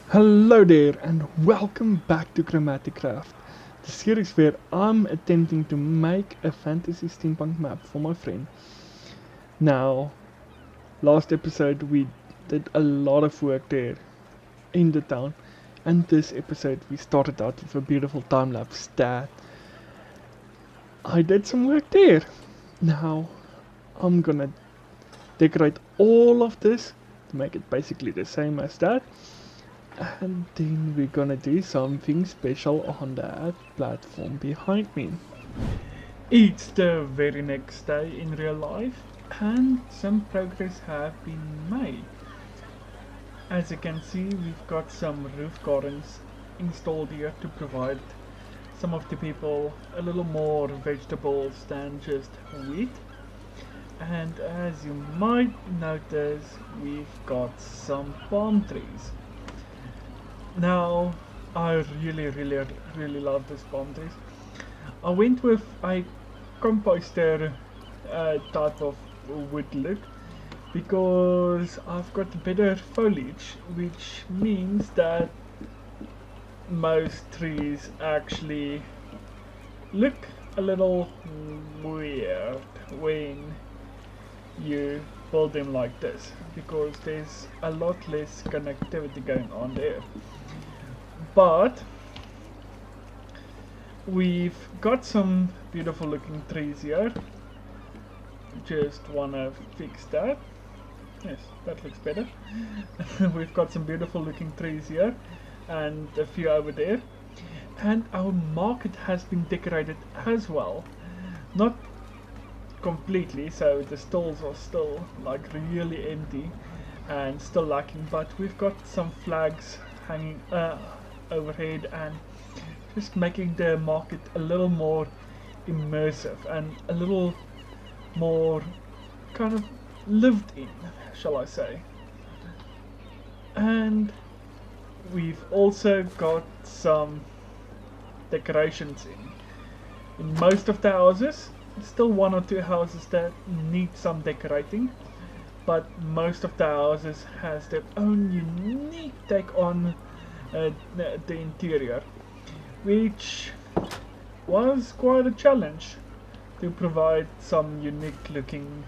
Hello there and welcome back to Chromaticraft, the series where I'm attempting to make a fantasy steampunk map for my friend. Now, last episode we did a lot of work there in the town, and this episode we started out with a beautiful time-lapse that I did some work there. Now, I'm gonna decorate all of this to make it basically the same as that. And then we're gonna do something special on that platform behind me. It's the very next day in real life and some progress have been made. As you can see, we've got some roof gardens installed here to provide some of the people a little more vegetables than just wheat. And as you might notice, we've got some palm trees. Now, I really love these palm trees. I went with a composter type of wood look because I've got better foliage, which means that most trees actually look a little weird when you build them like this, because there's a lot less connectivity going on there. But we've got some beautiful looking trees here. Just wanna fix that. Yes, that looks better. We've got some beautiful looking trees here and a few over there. And our market has been decorated as well. Not completely, so the stalls are still like really empty and still lacking, but we've got some flags hanging overhead and just making the market a little more immersive and a little more kind of lived in, shall I say. And we've also got some decorations in most of the houses. Still one or two houses that need some decorating, but most of the houses has their own unique take on the interior, which was quite a challenge to provide some unique looking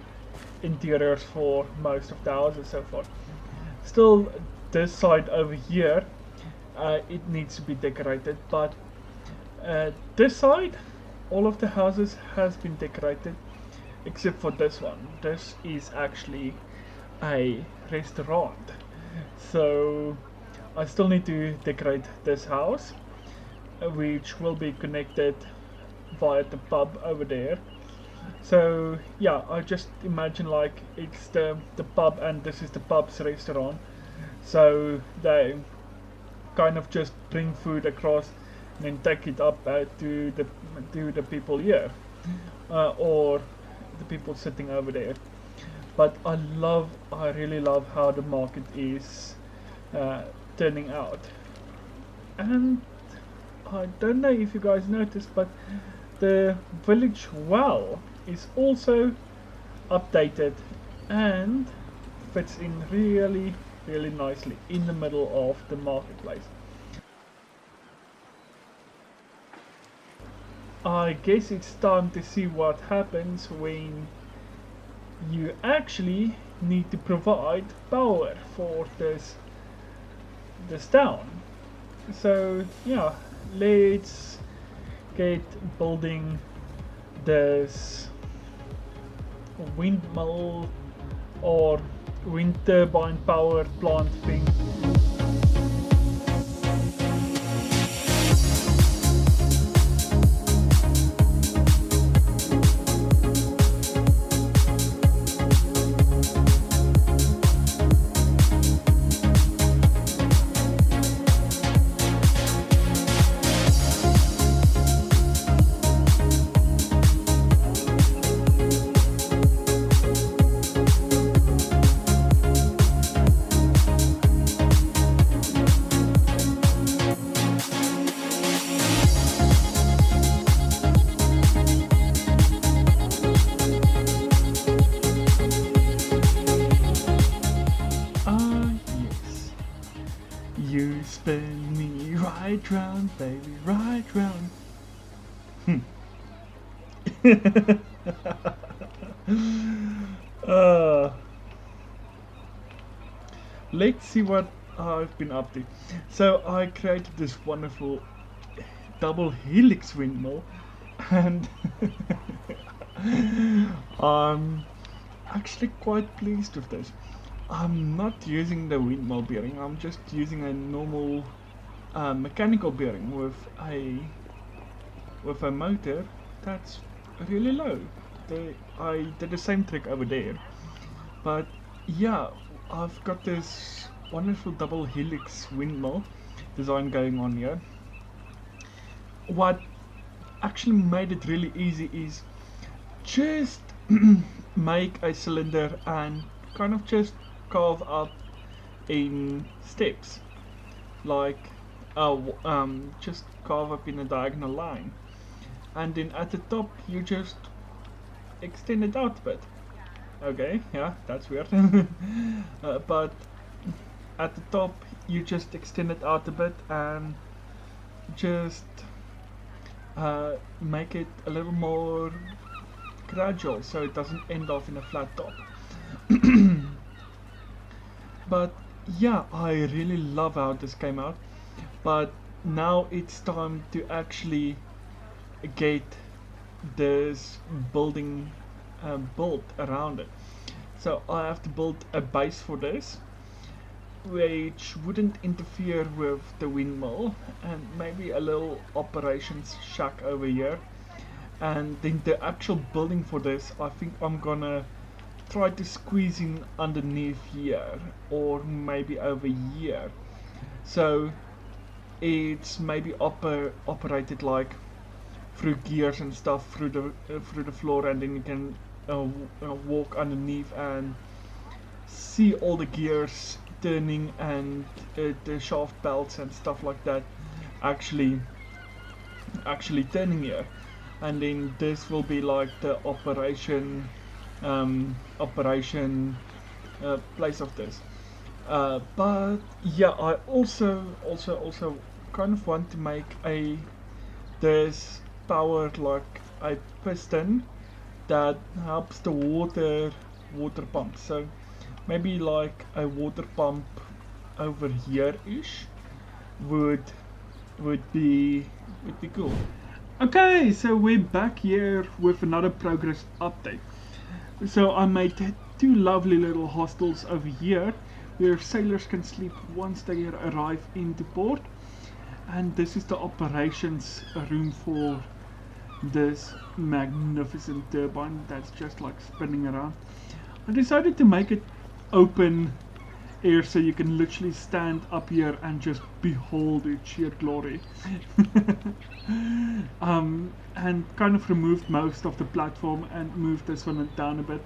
interiors for most of the houses so far. Still, this side over here, it needs to be decorated, but this side, all of the houses has been decorated except for this one. This is actually a restaurant, so I still need to decorate this house, which will be connected via the pub over there. So yeah, I just imagine like it's the pub and this is the pub's restaurant, so they kind of just bring food across and then take it up to the people here, or the people sitting over there. But I really love how the market is turning out. And I don't know if you guys noticed, but the village well is also updated and fits in really nicely in the middle of the marketplace. I guess it's time to see what happens when you actually need to provide power for this town. So yeah, let's get building this windmill or wind turbine powered plant thing. You spin me right round, baby, right round. uh, let's see what I've been up to. So I created this wonderful double helix windmill, and I'm actually quite pleased with this. I'm not using the windmill bearing, I'm just using a normal mechanical bearing with a motor that's really low. I did the same trick over there, but yeah, I've got this wonderful double helix windmill design going on here. What actually made it really easy is just make a cylinder and kind of just carve up in steps, like just carve up in a diagonal line, and then at the top you just extend it out a bit. Okay, yeah, that's weird. But at the top you just extend it out a bit and just make it a little more gradual so it doesn't end off in a flat top. But yeah, I really love how this came out, but now it's time to actually get this building built around it. So I have to build a base for this, which wouldn't interfere with the windmill, and maybe a little operations shack over here. And then the actual building for this, I think I'm gonna try to squeeze in underneath here, or maybe over here, so it's maybe operated like through gears and stuff through the floor, and then you can walk underneath and see all the gears turning, and the shaft belts and stuff like that actually turning here. And then this will be like the operation place of this. But yeah, I also kind of want to make this powered like a piston that helps the water pump. So maybe like a water pump over here ish would be cool. Okay, so we're back here with another progress update. So I made two lovely little hostels over here where sailors can sleep once they arrive into port, and this is the operations room for this magnificent turbine that's just like spinning around. I decided to make it open air so you can literally stand up here and just behold its sheer glory. And kind of removed most of the platform and moved this one down a bit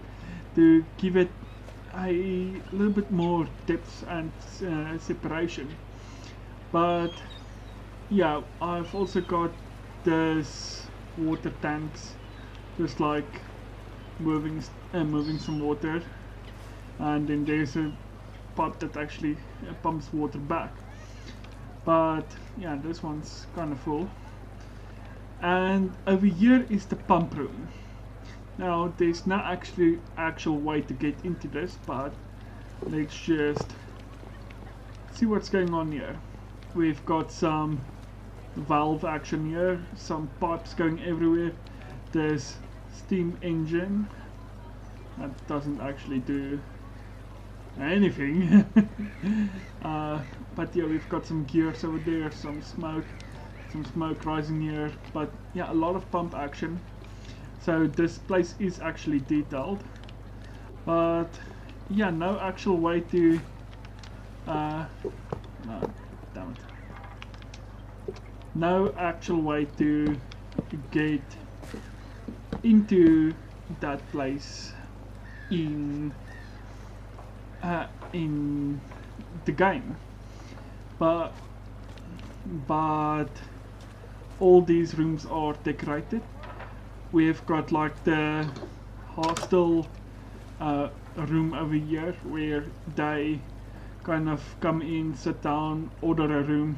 to give it a little bit more depth and separation. But yeah, I've also got this water tanks just like moving some water, and then there's a part that actually pumps water back. But yeah, this one's kind of full. And over here is the pump room. Now there's no actual way to get into this, but let's just see what's going on here. We've got some valve action here, some pipes going everywhere. There's steam engine that doesn't actually do anything. But yeah, we've got some gears over there, some smoke rising here, but yeah, a lot of pump action. So this place is actually detailed, but yeah, no actual way to no, damn it, no actual way to get into that place in the game, but all these rooms are decorated. We've got like the hostel room over here where they kind of come in, sit down, order a room.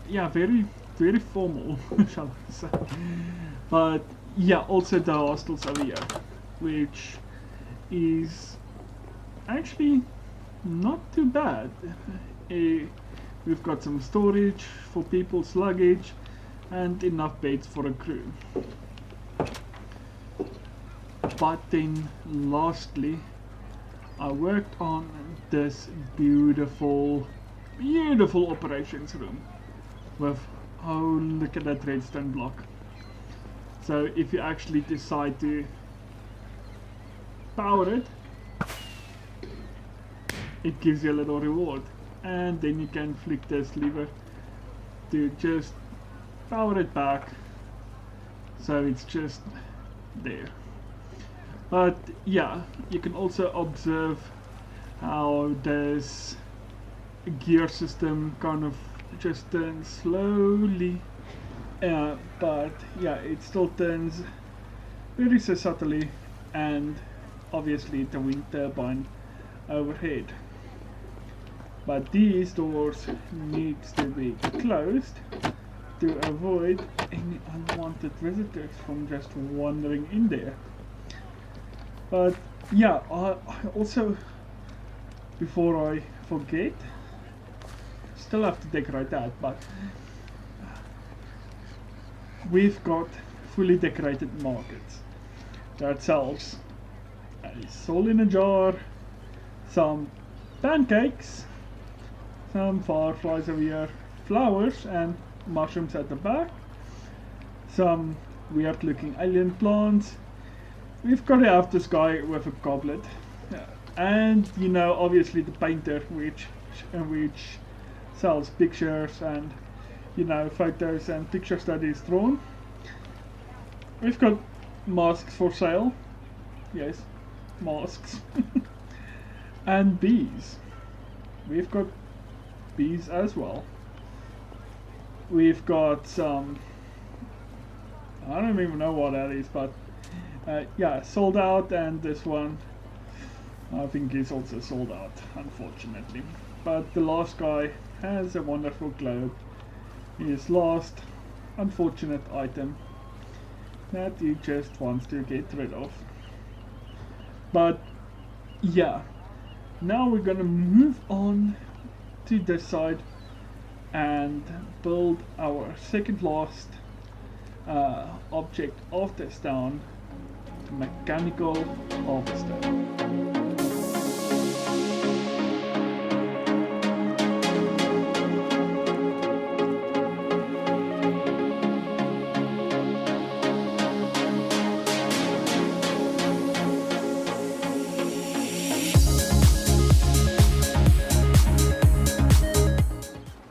Yeah, very, very formal, shall I say. But yeah, also the hostels over here, which is actually not too bad. We've got some storage for people's luggage and enough beds for a crew. But then lastly, I worked on this beautiful operations room with, oh, look at that redstone block. So if you actually decide to power it, it gives you a little reward, and then you can flick this lever to just power it back, so it's just there. But yeah, you can also observe how this gear system kind of just turns slowly, but yeah, it still turns very so subtly, and obviously the wind turbine overhead. But these doors needs to be closed to avoid any unwanted visitors from just wandering in there. But yeah, I also, before I forget, still have to decorate that, but we've got fully decorated markets that sells a soul in a jar, some pancakes, some fireflies over here, flowers and mushrooms at the back, some weird looking alien plants. We've got to have this guy with a goblet, and you know, obviously the painter which sells pictures and, you know, photos and pictures that is drawn. We've got masks for sale, yes, masks, and bees. We've got bees as well. We've got some, I don't even know what that is, but yeah, sold out, and this one I think is also sold out, unfortunately. But the last guy has a wonderful globe, his last unfortunate item that he just wants to get rid of. But yeah, now we're gonna move on to this side and build our second last object of this town, mechanical harvester.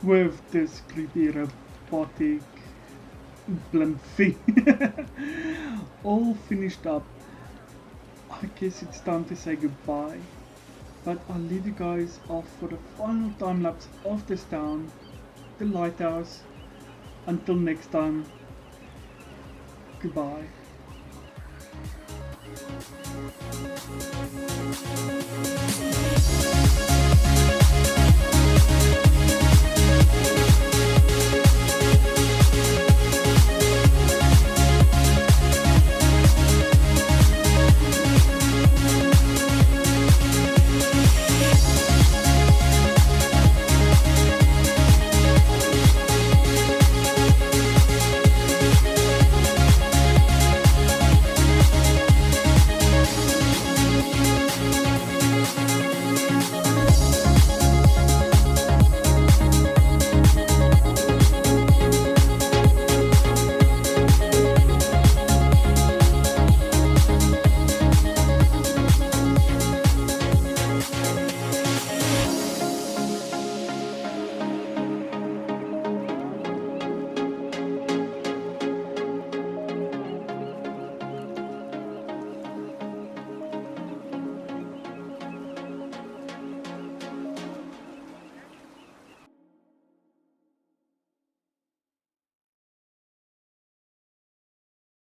With this creepy robotic blimp thing all finished up, I guess it's time to say goodbye. But I'll leave you guys off for the final time lapse of this town, the lighthouse. Until next time, goodbye.